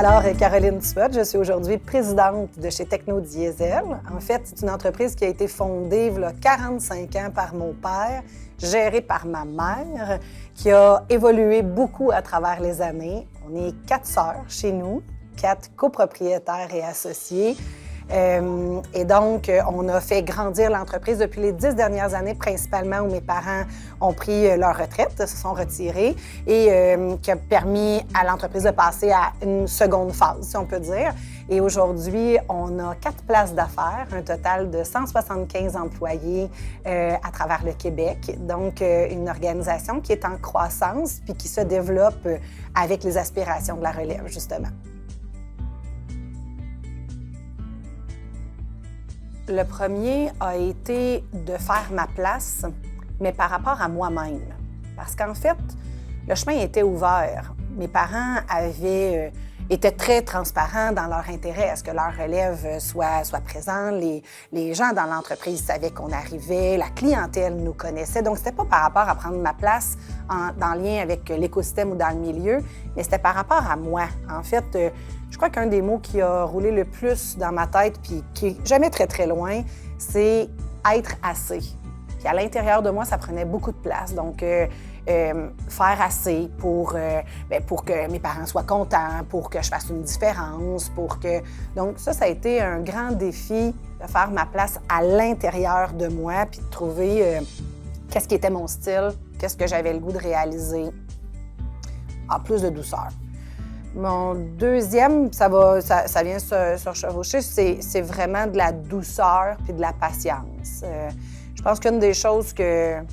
Alors, Caroline Dupont, je suis aujourd'hui présidente de chez Technodiesel. En fait, c'est une entreprise qui a été fondée il y a 45 ans par mon père, gérée par ma mère, qui a évolué beaucoup à travers les années. On est 4 sœurs chez nous, 4 copropriétaires et associés. Et donc, on a fait grandir l'entreprise depuis les 10 dernières années, principalement où mes parents ont pris leur retraite, se sont retirés, et qui a permis à l'entreprise de passer à une seconde phase, si on peut dire. Et aujourd'hui, on a 4 places d'affaires, un total de 175 employés à travers le Québec. Donc, une organisation qui est en croissance puis qui se développe avec les aspirations de la relève, justement. Le premier a été de faire ma place, mais par rapport à moi-même. Parce qu'en fait, le chemin était ouvert. Mes parents étaient très transparents dans leur intérêt à ce que leur relève soit présent. Les gens dans l'entreprise savaient qu'on arrivait, la clientèle nous connaissait. Donc, c'était pas par rapport à prendre ma place en lien avec l'écosystème ou dans le milieu, mais c'était par rapport à moi. En fait, je crois qu'un des mots qui a roulé le plus dans ma tête, puis qui est jamais très, très loin, c'est être assez. Puis à l'intérieur de moi, ça prenait beaucoup de place. Donc, faire assez pour que mes parents soient contents, pour que je fasse une différence, Donc, ça a été un grand défi de faire ma place à l'intérieur de moi, puis de trouver qu'est-ce qui était mon style, qu'est-ce que j'avais le goût de réaliser, en plus de douceur. Mon deuxième, ça vient se chevaucher, c'est vraiment de la douceur puis de la patience. Je pense qu'une des choses que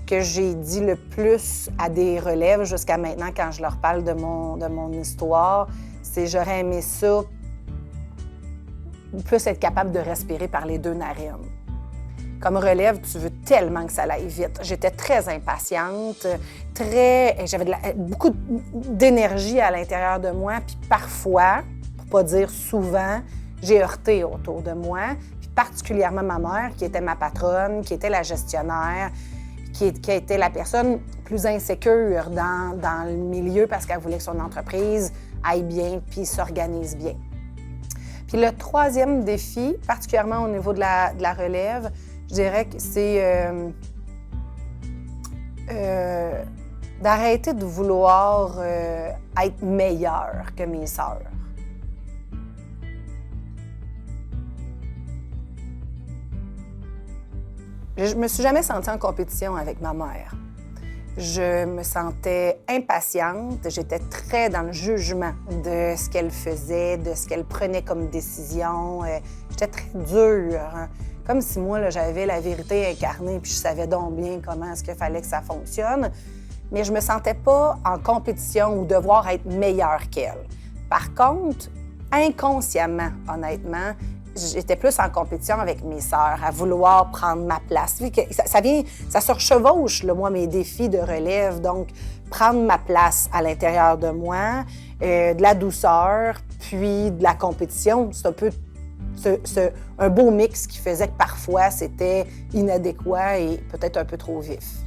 j'ai dit le plus à des relèves jusqu'à maintenant quand je leur parle de mon histoire, c'est j'aurais aimé ça, plus être capable de respirer par les 2 narines. Comme relève, tu veux tellement que ça aille vite. J'étais très impatiente, j'avais beaucoup d'énergie à l'intérieur de moi, puis parfois, pour pas dire souvent, j'ai heurté autour de moi, puis particulièrement ma mère, qui était ma patronne, qui était la gestionnaire, qui a été la personne plus insécure dans le milieu parce qu'elle voulait que son entreprise aille bien puis s'organise bien. Puis le troisième défi, particulièrement au niveau de la relève, je dirais que c'est d'arrêter de vouloir être meilleure que mes sœurs. Je me suis jamais sentie en compétition avec ma mère. Je me sentais impatiente, j'étais très dans le jugement de ce qu'elle faisait, de ce qu'elle prenait comme décision. J'étais très dure, hein. Comme si moi, là, j'avais la vérité incarnée puis je savais donc bien comment est-ce qu'il fallait que ça fonctionne. Mais je me sentais pas en compétition ou devoir être meilleure qu'elle. Par contre, inconsciemment, honnêtement, j'étais plus en compétition avec mes sœurs, à vouloir prendre ma place. Ça se rechevauche, là, moi, mes défis de relève. Donc, prendre ma place à l'intérieur de moi, de la douceur, puis de la compétition, c'est un peu un beau mix qui faisait que parfois, c'était inadéquat et peut-être un peu trop vif.